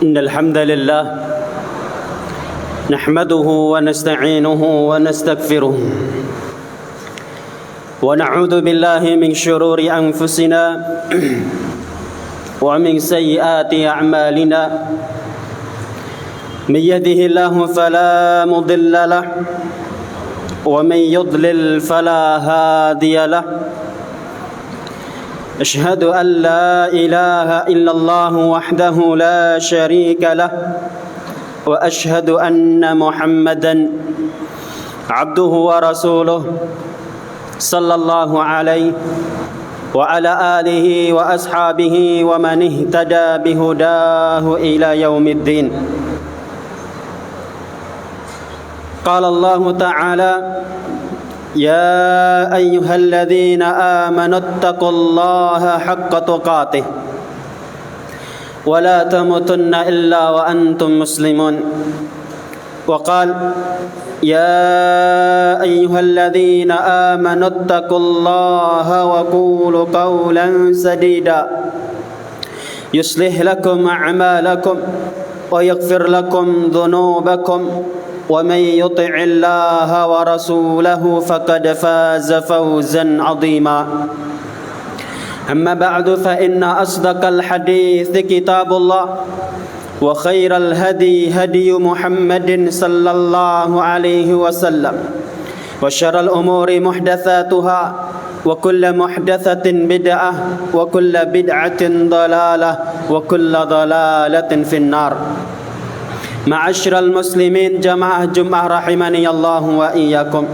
إن الحمد لله نحمده ونستعينه ونستغفره ونعوذ بالله من شرور أنفسنا ومن سيئات أعمالنا من يهده الله فلا مضل له ومن يضلل فلا هادي له أشهد أن لا إله إلا الله وحده لا شريك له وأشهد أن محمدا عبده ورسوله صلى الله عليه وعلى آله وأصحابه ومن اهتدى بهداه إلى يوم الدين. قال الله تعالى: يا أيها الذين آمنوا اتقوا الله حق تقاته ولا تموتن إلا وأنتم مسلمون. وقال: يا أيها الذين آمنوا اتقوا الله وقولوا قولا سديدا يصلح لكم أعمالكم ويغفر لكم ذنوبكم ومن يطع الله ورسوله فقد فاز فوزا عظيما. أما بعد فإن أصدق الحديث كتاب الله وخير الهدي هدي محمد صلى الله عليه وسلم وشر الأمور محدثاتها وكل محدثة بدعة وكل بدعة ضلالة وكل ضلالة في النار. Ma'asyiral muslimin jamaah Jumat rahimani Allah wa iyyakum.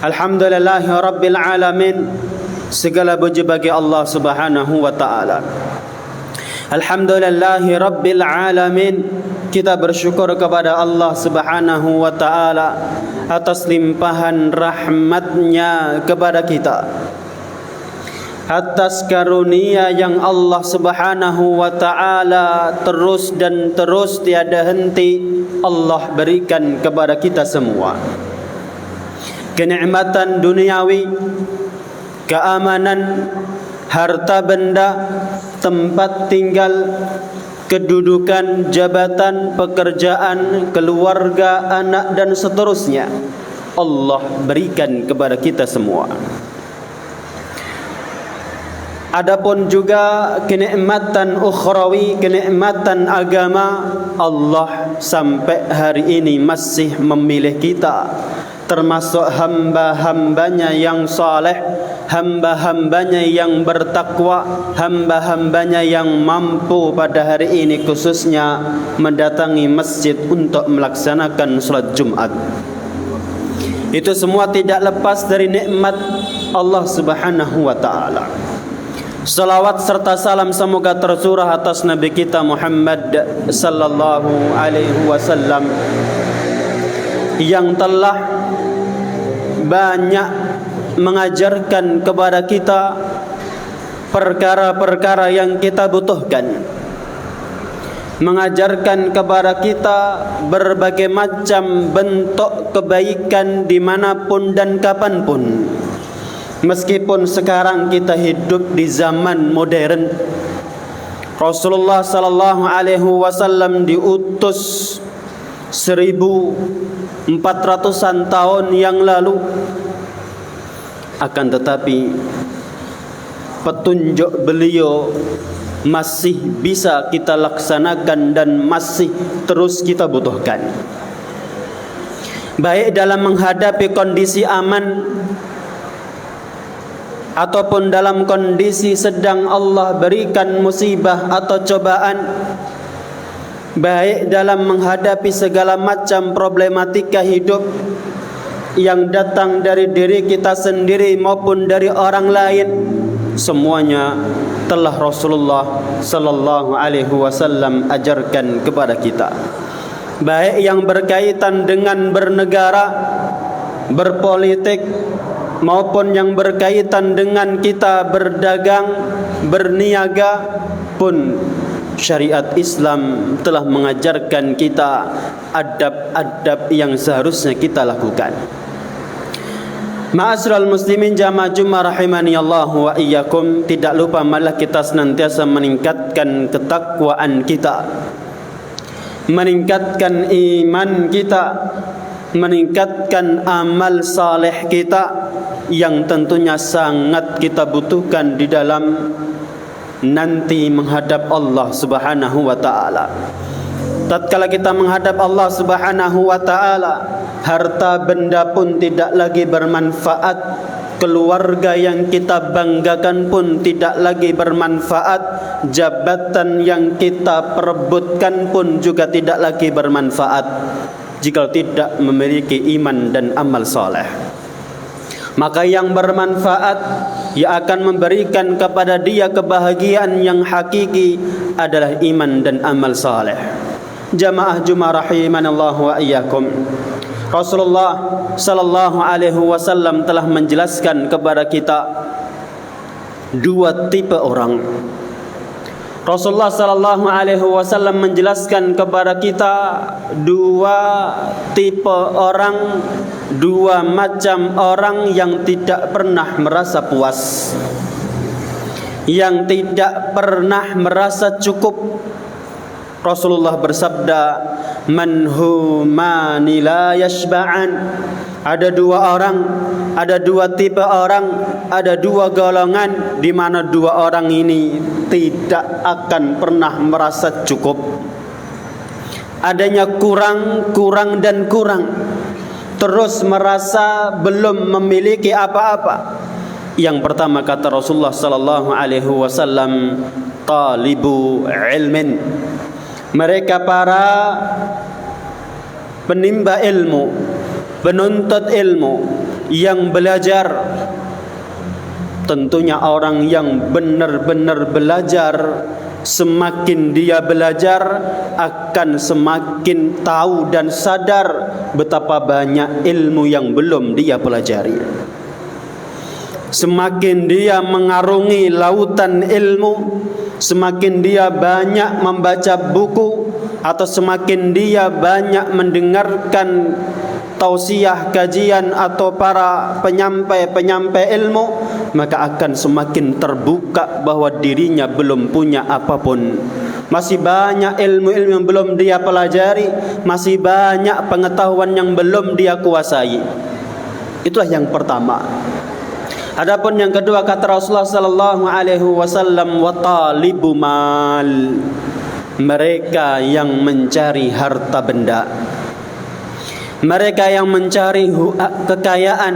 Alhamdulillahi rabbil alamin. Segala puji bagi Allah Subhanahu wa taala. Alhamdulillahi rabbil alamin. Kita bersyukur kepada Allah Subhanahu wa taala atas limpahan rahmat-Nya kepada kita, atas karunia yang Allah Subhanahu wa ta'ala terus dan terus tiada henti Allah berikan kepada kita semua. Kenikmatan duniawi, keamanan, harta benda, tempat tinggal, kedudukan, jabatan, pekerjaan, keluarga, anak dan seterusnya Allah berikan kepada kita semua. Adapun juga kenikmatan ukhrawi, kenikmatan agama, Allah sampai hari ini masih memilih kita termasuk hamba-hambanya yang saleh, hamba-hambanya yang bertakwa, hamba-hambanya yang mampu pada hari ini khususnya mendatangi masjid untuk melaksanakan salat Jumat. Itu semua tidak lepas dari nikmat Allah Subhanahu wa taala. Salawat serta salam semoga tercurah atas Nabi kita Muhammad sallallahu alaihi wasallam yang telah banyak mengajarkan kepada kita perkara-perkara yang kita butuhkan, mengajarkan kepada kita berbagai macam bentuk kebaikan dimanapun dan kapanpun. Meskipun sekarang kita hidup di zaman modern, Rasulullah sallallahu alaihi wasallam diutus 1400-an tahun yang lalu, akan tetapi petunjuk beliau masih bisa kita laksanakan dan masih terus kita butuhkan, baik dalam menghadapi kondisi aman ataupun dalam kondisi sedang Allah berikan musibah atau cobaan, baik dalam menghadapi segala macam problematika hidup yang datang dari diri kita sendiri maupun dari orang lain, semuanya telah Rasulullah sallallahu alaihi wasallam ajarkan kepada kita, baik yang berkaitan dengan bernegara, berpolitik, maupun yang berkaitan dengan kita berdagang, berniaga pun syariat Islam telah mengajarkan kita adab-adab yang seharusnya kita lakukan. Ma'asyiral muslimin jamaah Jumat rahimani Allah wa iyyakum, tidak lupa malah kita senantiasa meningkatkan ketakwaan kita meningkatkan iman kita, meningkatkan amal saleh kita yang tentunya sangat kita butuhkan di dalam nanti menghadap Allah Subhanahu wa taala. Tatkala kita menghadap Allah Subhanahu wa taala, harta benda pun tidak lagi bermanfaat, keluarga yang kita banggakan pun tidak lagi bermanfaat, jabatan yang kita perebutkan pun juga tidak lagi bermanfaat jika tidak memiliki iman dan amal saleh. Maka yang bermanfaat, yang akan memberikan kepada dia kebahagiaan yang hakiki adalah iman dan amal saleh. Jamaah Jumat rahimanallah wa iyyakum. Rasulullah sallallahu alaihi wasallam telah menjelaskan kepada kita dua tipe orang. Rasulullah sallallahu alaihi wasallam menjelaskan kepada kita dua tipe orang, dua macam orang yang tidak pernah merasa puas, yang tidak pernah merasa cukup. Rasulullah bersabda, "Man humani la yashba'an." Ada dua orang, ada dua tipe orang, ada dua golongan di mana dua orang ini tidak akan pernah merasa cukup. Adanya kurang, kurang dan kurang. Terus merasa belum memiliki apa-apa. Yang pertama kata Rasulullah sallallahu alaihi wasallam, talibu ilmin. Mereka para penimba ilmu, penuntut ilmu yang belajar. Tentunya orang yang benar-benar belajar, semakin dia belajar akan semakin tahu dan sadar betapa banyak ilmu yang belum dia pelajari. Semakin dia mengarungi lautan ilmu, semakin dia banyak membaca buku, atau semakin dia banyak mendengarkan tausiah, kajian atau para penyampai-penyampai ilmu, maka akan semakin terbuka bahwa dirinya belum punya apapun. Masih banyak ilmu-ilmu yang belum dia pelajari, masih banyak pengetahuan yang belum dia kuasai. Itulah yang pertama. Adapun yang kedua kata Rasulullah sallallahu alaihi wasallam, wa talibu mal. Mereka yang mencari harta benda, mereka yang mencari kekayaan,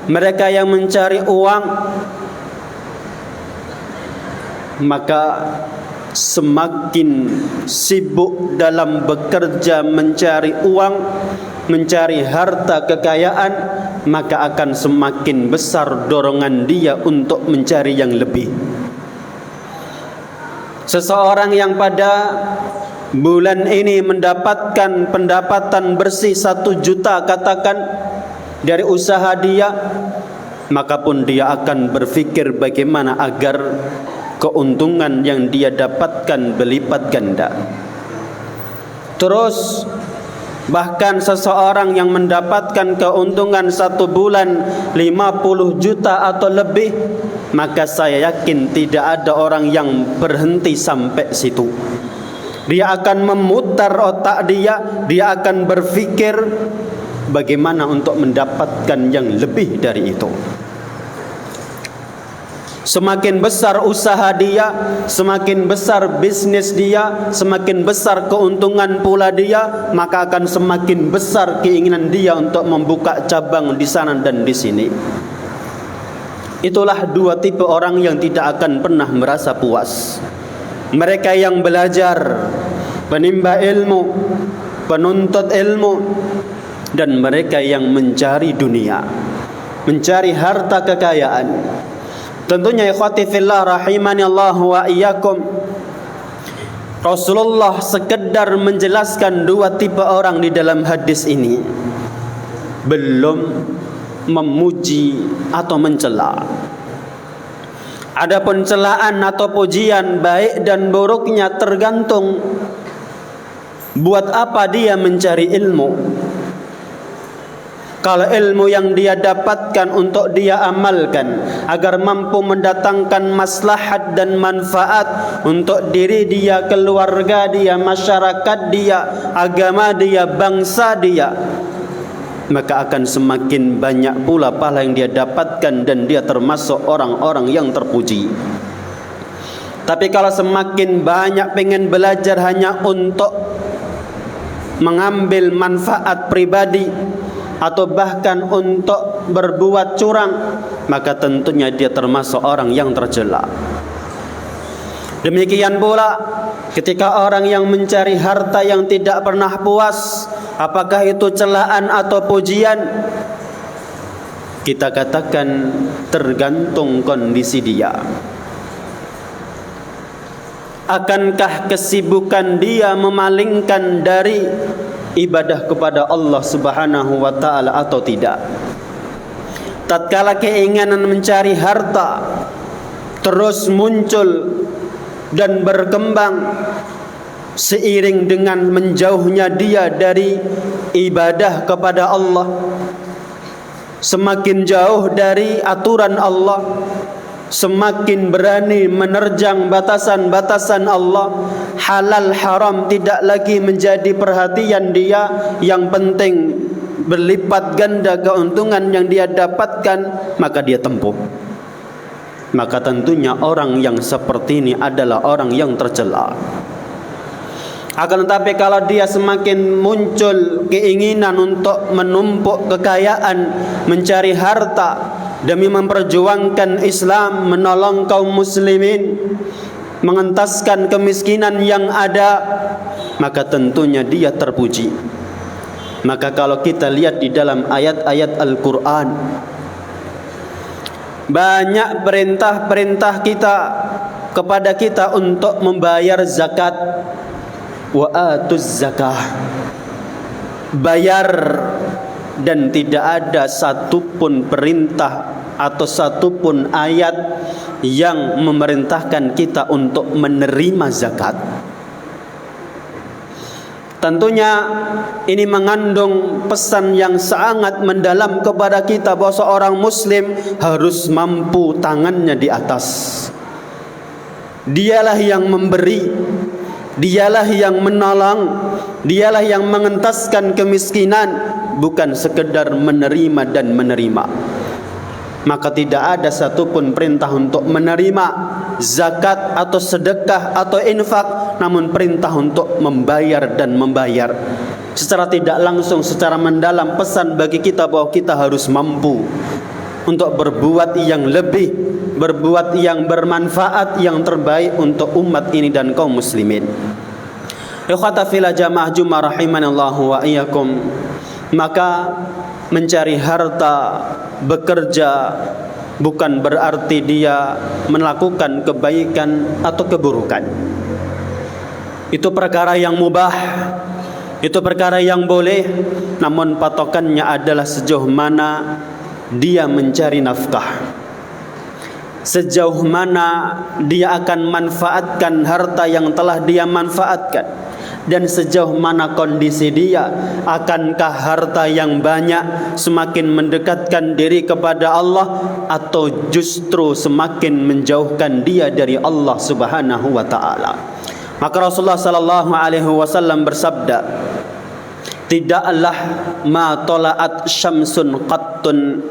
mereka yang mencari uang, maka semakin sibuk dalam bekerja mencari uang, mencari harta kekayaan, maka akan semakin besar dorongan dia untuk mencari yang lebih. Seseorang yang pada bulan ini mendapatkan pendapatan bersih 1 juta katakan dari usaha dia, maka pun dia akan berfikir bagaimana agar keuntungan yang dia dapatkan berlipat ganda. Terus bahkan seseorang yang mendapatkan keuntungan 1 bulan 50 juta atau lebih, maka saya yakin tidak ada orang yang berhenti sampai situ. Dia akan memutar otak dia akan berfikir bagaimana untuk mendapatkan yang lebih dari itu. Semakin besar usaha dia, semakin besar bisnis dia, semakin besar keuntungan pula dia, maka akan semakin besar keinginan dia untuk membuka cabang di sana dan di sini. Itulah dua tipe orang yang tidak akan pernah merasa puas. Mereka yang belajar, penimba ilmu, penuntut ilmu, dan mereka yang mencari dunia, mencari harta kekayaan. Tentunya ikhwati fillah rahimani Allah wa iyyakum, Rasulullah sekedar menjelaskan dua tipe orang di dalam hadis ini, belum memuji atau mencela. Adapun celaan atau pujian baik dan buruknya tergantung buat apa dia mencari ilmu. Kalau ilmu yang dia dapatkan untuk dia amalkan agar mampu mendatangkan maslahat dan manfaat untuk diri dia, keluarga dia, masyarakat dia, agama dia, bangsa dia, maka akan semakin banyak pula pahala yang dia dapatkan dan dia termasuk orang-orang yang terpuji. Tapi kalau semakin banyak pengen belajar hanya untuk mengambil manfaat pribadi atau bahkan untuk berbuat curang, maka tentunya dia termasuk orang yang tercela. Demikian pula ketika orang yang mencari harta yang tidak pernah puas, apakah itu celaan atau pujian, kita katakan tergantung kondisi dia. Akankah kesibukan dia memalingkan dari ibadah kepada Allah Subhanahu wa taala atau tidak? Tatkala keinginan mencari harta terus muncul dan berkembang seiring dengan menjauhnya dia dari ibadah kepada Allah, semakin jauh dari aturan Allah, semakin berani menerjang batasan-batasan Allah, halal haram tidak lagi menjadi perhatian dia, yang penting berlipat ganda keuntungan yang dia dapatkan, maka dia tempuh. Maka tentunya orang yang seperti ini adalah orang yang tercela. Akan tetapi kalau dia semakin muncul keinginan untuk menumpuk kekayaan, mencari harta demi memperjuangkan Islam, menolong kaum muslimin, mengentaskan kemiskinan yang ada, maka tentunya dia terpuji. Maka kalau kita lihat di dalam ayat-ayat Al-Quran, banyak perintah-perintah kita kepada kita untuk membayar zakat. Wa atuz zakah, bayar, dan tidak ada satupun perintah atau satupun ayat yang memerintahkan kita untuk menerima zakat. Tentunya ini mengandung pesan yang sangat mendalam kepada kita bahwa seorang muslim harus mampu tangannya di atas. Dialah yang memberi, dialah yang menolong, dialah yang mengentaskan kemiskinan, bukan sekedar menerima dan menerima. Maka tidak ada satupun perintah untuk menerima zakat atau sedekah atau infak, namun perintah untuk membayar dan membayar. Secara tidak langsung, secara mendalam, pesan bagi kita bahwa kita harus mampu untuk berbuat yang lebih, berbuat yang bermanfaat, yang terbaik untuk umat ini dan kaum muslimin. Ikhwata fillah jamaah Jummah rahimanallahu wa iyyakum. Maka mencari harta, bekerja, bukan berarti dia melakukan kebaikan atau keburukan. Itu perkara yang mubah, itu perkara yang boleh, namun patokannya adalah sejauh mana dia mencari nafkah, sejauh mana dia akan manfaatkan harta yang telah dia manfaatkan, dan sejauh mana kondisi dia. Akankah harta yang banyak semakin mendekatkan diri kepada Allah, atau justru semakin menjauhkan dia dari Allah Subhanahu wa taala? Maka Rasulullah sallallahu alaihi wasallam bersabda, tidaklah ma tala'at syamsun qattun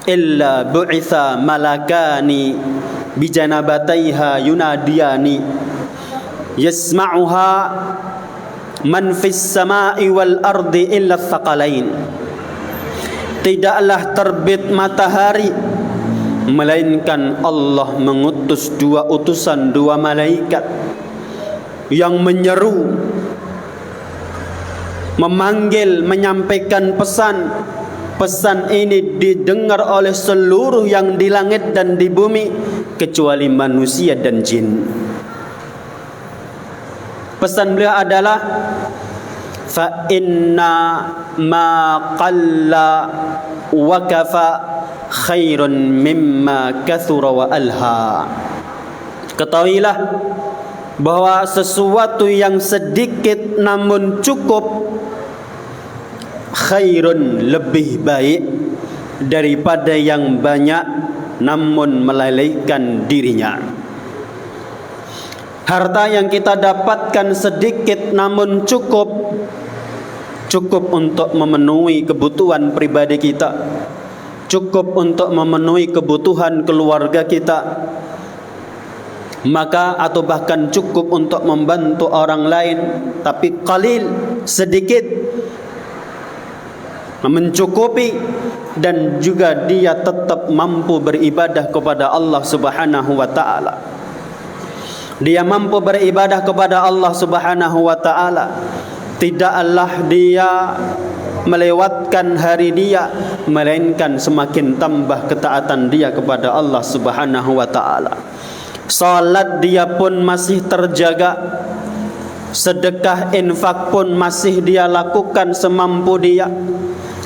illa bu'itha malakani bijanabataiha yunadiyani yasma'uha man fis sama'i wal ardi illa thaqalain. Tidaklah terbit matahari melainkan Allah mengutus dua utusan, dua malaikat yang menyeru, memanggil, menyampaikan pesan. Pesan ini didengar oleh seluruh yang di langit dan di bumi kecuali manusia dan jin. Pesan beliau adalah fa inna ma qalla wa kafa khairun mimma kathura wa alha. Ketahuilah bahwa sesuatu yang sedikit namun cukup khairun, lebih baik daripada yang banyak namun melalaikan dirinya. Harta yang kita dapatkan sedikit namun cukup untuk memenuhi kebutuhan pribadi kita, cukup untuk memenuhi kebutuhan keluarga kita, maka atau bahkan cukup untuk membantu orang lain, tapi qalil, sedikit, mencukupi, dan juga dia tetap mampu beribadah kepada Allah Subhanahu wa taala. Dia mampu beribadah kepada Allah Subhanahu wa taala. Tidaklah dia melewatkan hari dia, melainkan semakin tambah ketaatan dia kepada Allah Subhanahu wa taala. Salat dia pun masih terjaga, sedekah infak pun masih dia lakukan semampu dia,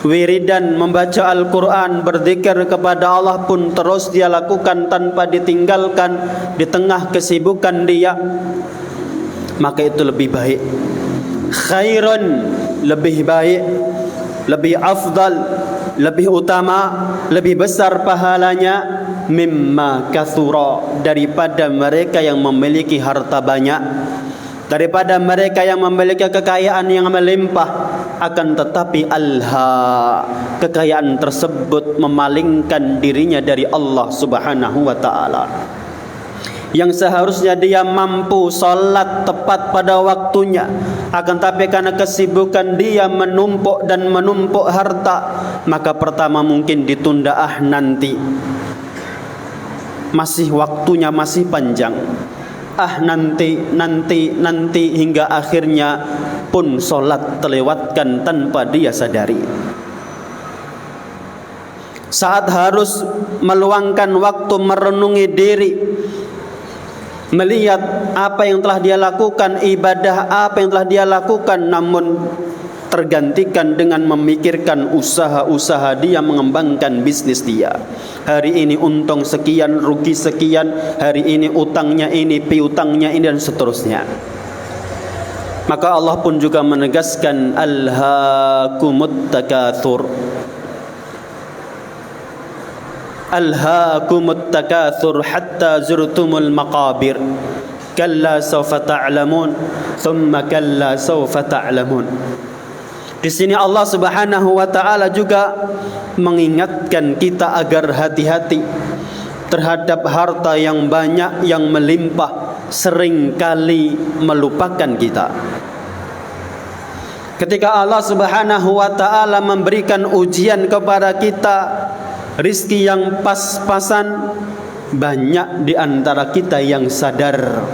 wiridan membaca Al-Quran, berzikir kepada Allah pun terus dia lakukan tanpa ditinggalkan di tengah kesibukan dia. Maka itu lebih baik, khairun, lebih baik, lebih afdal, lebih utama, lebih besar pahalanya, mimma kathura, daripada mereka yang memiliki harta banyak, daripada mereka yang memiliki kekayaan yang melimpah, akan tetapi kekayaan tersebut memalingkan dirinya dari Allah Subhanahu wa taala. Yang seharusnya dia mampu salat tepat pada waktunya, akan tapi karena kesibukan dia menumpuk harta, maka pertama mungkin ditunda, nanti, masih waktunya masih panjang, nanti hingga akhirnya pun solat terlewatkan tanpa dia sadari. Saat harus meluangkan waktu merenungi diri, melihat apa yang telah dia lakukan, ibadah apa yang telah dia lakukan, namun tergantikan dengan memikirkan usaha-usaha dia, mengembangkan bisnis dia. Hari ini untung sekian, rugi sekian, hari ini utangnya ini, piutangnya ini, dan seterusnya. Maka Allah pun juga menegaskan, alhaakumut takatsur, alhaakumut takatsur hatta zurtumul maqabir, kalla sawfa ta'lamun, thumma kalla sawfa ta'lamun. Di sini Allah Subhanahu wa taala juga mengingatkan kita agar hati-hati terhadap harta yang banyak, yang melimpah, seringkali melupakan kita. Ketika Allah Subhanahu wa taala memberikan ujian kepada kita, rizki yang pas-pasan, banyak di antara kita yang sadar,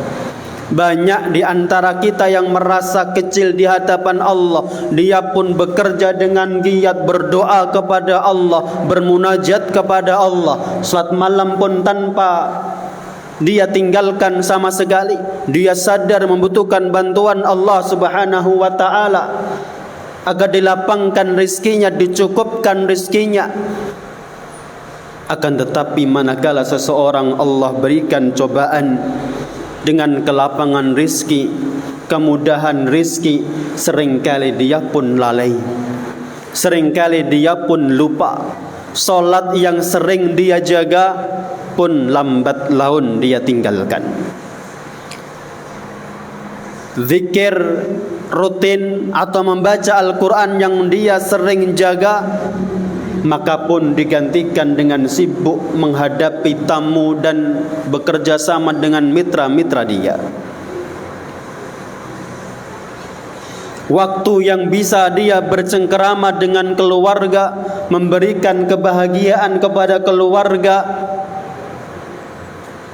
banyak di antara kita yang merasa kecil di hadapan Allah. Dia pun bekerja dengan giat, berdoa kepada Allah, bermunajat kepada Allah, salat malam pun tanpa dia tinggalkan sama sekali. Dia sadar membutuhkan bantuan Allah Subhanahu wa taala agar dilapangkan rizkinya, dicukupkan rizkinya. Akan tetapi manakala seseorang Allah berikan cobaan dengan kelapangan rizki, kemudahan rizki, seringkali dia pun lalai, seringkali dia pun lupa. Solat yang sering dia jaga pun lambat laun dia tinggalkan. Zikir rutin atau membaca Al-Quran yang dia sering jaga, maka pun digantikan dengan sibuk menghadapi tamu dan bekerja sama dengan mitra-mitra dia. Waktu yang bisa dia bercengkerama dengan keluarga, memberikan kebahagiaan kepada keluarga,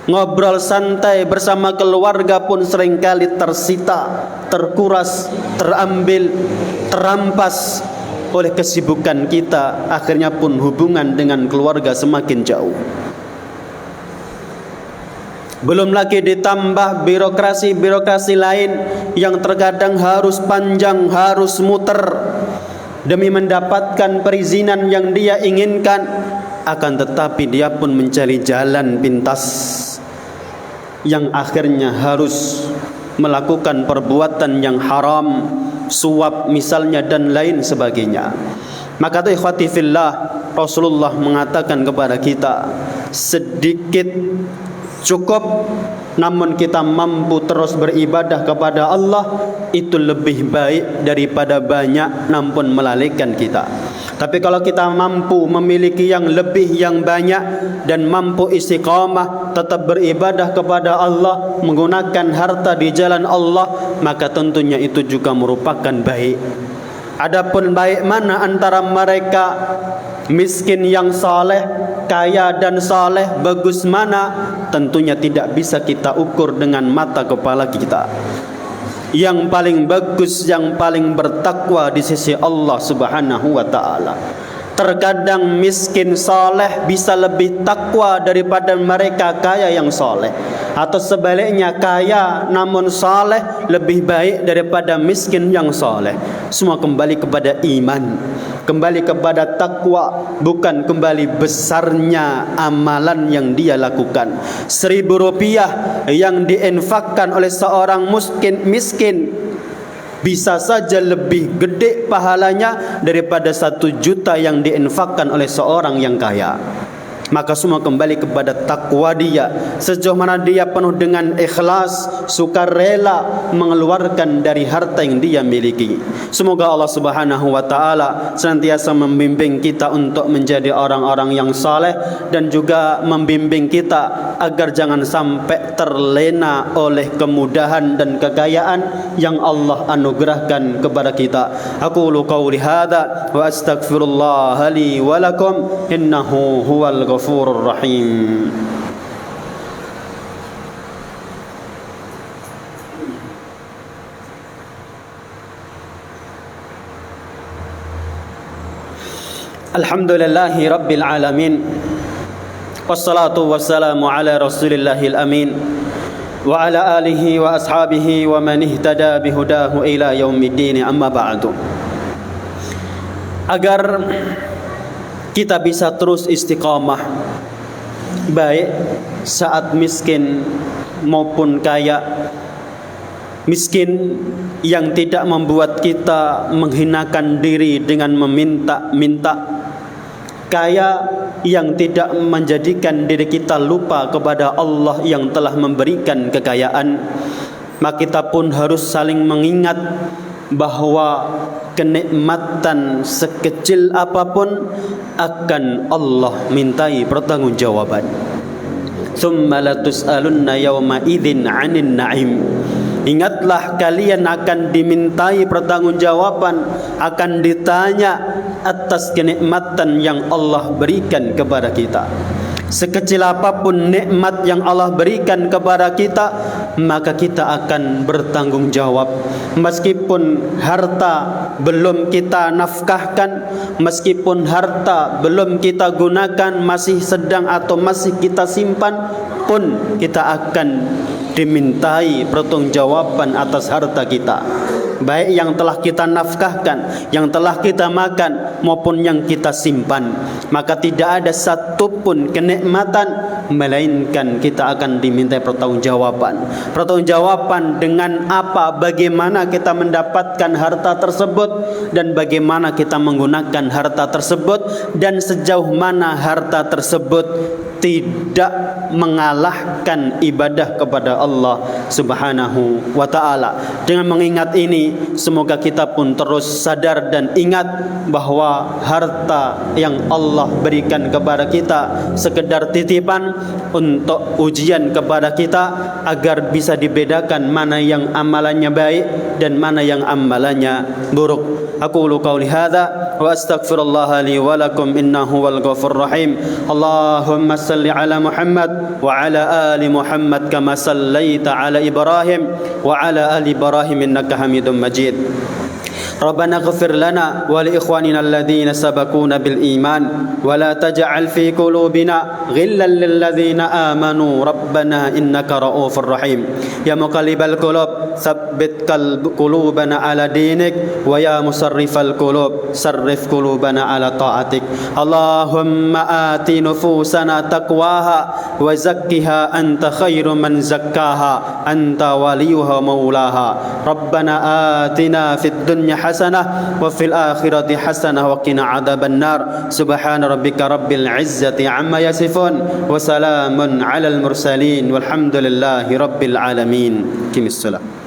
ngobrol santai bersama keluarga pun seringkali tersita, terkuras, terambil, terampas oleh kesibukan kita. Akhirnya pun hubungan dengan keluarga semakin jauh. Belum lagi ditambah birokrasi lain yang terkadang harus panjang, harus muter demi mendapatkan perizinan yang dia inginkan. Akan tetapi dia pun mencari jalan pintas yang akhirnya harus melakukan perbuatan yang haram, suap misalnya dan lain sebagainya. Maka itu ikhwati fillah, Rasulullah mengatakan kepada kita, sedikit cukup, namun kita mampu terus beribadah kepada Allah, itu lebih baik daripada banyak namun melalaikan kita. Tapi kalau kita mampu memiliki yang lebih, yang banyak, dan mampu istiqamah tetap beribadah kepada Allah, menggunakan harta di jalan Allah, maka tentunya itu juga merupakan baik. Adapun baik mana antara mereka miskin yang saleh, kaya dan saleh, bagus mana, tentunya tidak bisa kita ukur dengan mata kepala kita. Yang paling bagus, yang paling bertakwa di sisi Allah Subhanahu wa taala. Terkadang miskin saleh bisa lebih takwa daripada mereka kaya yang saleh, atau sebaliknya kaya namun saleh lebih baik daripada miskin yang saleh. Semua kembali kepada iman, kembali kepada takwa, bukan kembali besarnya amalan yang dia lakukan. 1.000 rupiah yang diinfakkan oleh seorang miskin bisa saja lebih gede pahalanya daripada 1 juta yang diinfakkan oleh seorang yang kaya. Maka semua kembali kepada takwa dia, sejauh mana dia penuh dengan ikhlas, sukarela mengeluarkan dari harta yang dia miliki. Semoga Allah Subhanahu wa taala senantiasa membimbing kita untuk menjadi orang-orang yang saleh, dan juga membimbing kita agar jangan sampai terlena oleh kemudahan dan kekayaan yang Allah anugerahkan kepada kita. Aqulu qawli hadza wa astaghfirullah li wa lakum innahu huwal ghafurur rahim. Alhamdulillahi rabbil alamin, wassalatu wassalamu ala rasulillahil amin, wa ala alihi wa ashabihi wa man ihtada bihudahu ila yaumiddin. Amma ba'du. Agar kita bisa terus istiqamah, baik saat miskin maupun kaya. Miskin yang tidak membuat kita menghinakan diri dengan meminta-minta, kaya yang tidak menjadikan diri kita lupa kepada Allah yang telah memberikan kekayaan. Maka kita pun harus saling mengingat bahwa kenikmatan sekecil apapun akan Allah mintai pertanggungjawaban. Tsumma latus'alunna yawma idzin 'anil na'im. Ingatlah kalian akan dimintai pertanggungjawaban, akan ditanya atas kenikmatan yang Allah berikan kepada kita. Sekecil apapun nikmat yang Allah berikan kepada kita, maka kita akan bertanggung jawab. Meskipun harta belum kita nafkahkan, meskipun harta belum kita gunakan, masih sedang atau masih kita simpan, pun kita akan dimintai pertanggungjawaban atas harta kita, baik yang telah kita nafkahkan, yang telah kita makan, maupun yang kita simpan. Maka tidak ada satupun kenikmatan melainkan kita akan dimintai pertanggungjawaban. Pertanggungjawaban dengan apa, bagaimana kita mendapatkan harta tersebut, dan bagaimana kita menggunakan harta tersebut, dan sejauh mana harta tersebut tidak mengalahkan ibadah kepada Allah Subhanahu wa taala. Dengan mengingat ini, semoga kita pun terus sadar dan ingat bahwa harta yang Allah berikan kepada kita sekedar titipan untuk ujian kepada kita, agar bisa dibedakan mana yang amalannya baik dan mana yang amalannya buruk. Aqulu qawli hadza wa astaghfirullah li wa lakum innahu wal ghafurur rahim. Allahumma salli ala Muhammad wa ala ali Muhammad kama sallaita ala Ibrahim wa ala ali Ibrahim innaka Hamidum Majid. ربنا اغفر لنا ولإخواننا الذين سبقونا بالإيمان ولا تجعل في قلوبنا غلا للذين آمنوا ربنا إنك رؤوف رحيم يا مقلب القلوب ثبت قلوبنا على دينك ويا مصرف القلوب صرف قلوبنا على طاعتك اللهم آت نفوسنا تقواها وزكها أنت خير من زكاها أنت وليها مولاها ربنا آتنا في الدنيا hasanah wa fil akhirati hasanah wa qina adzabannar. Subhana rabbika rabbil izzati amma yasifun wa salamun alal mursalin walhamdulillahi rabbil alamin. Qimis shalah.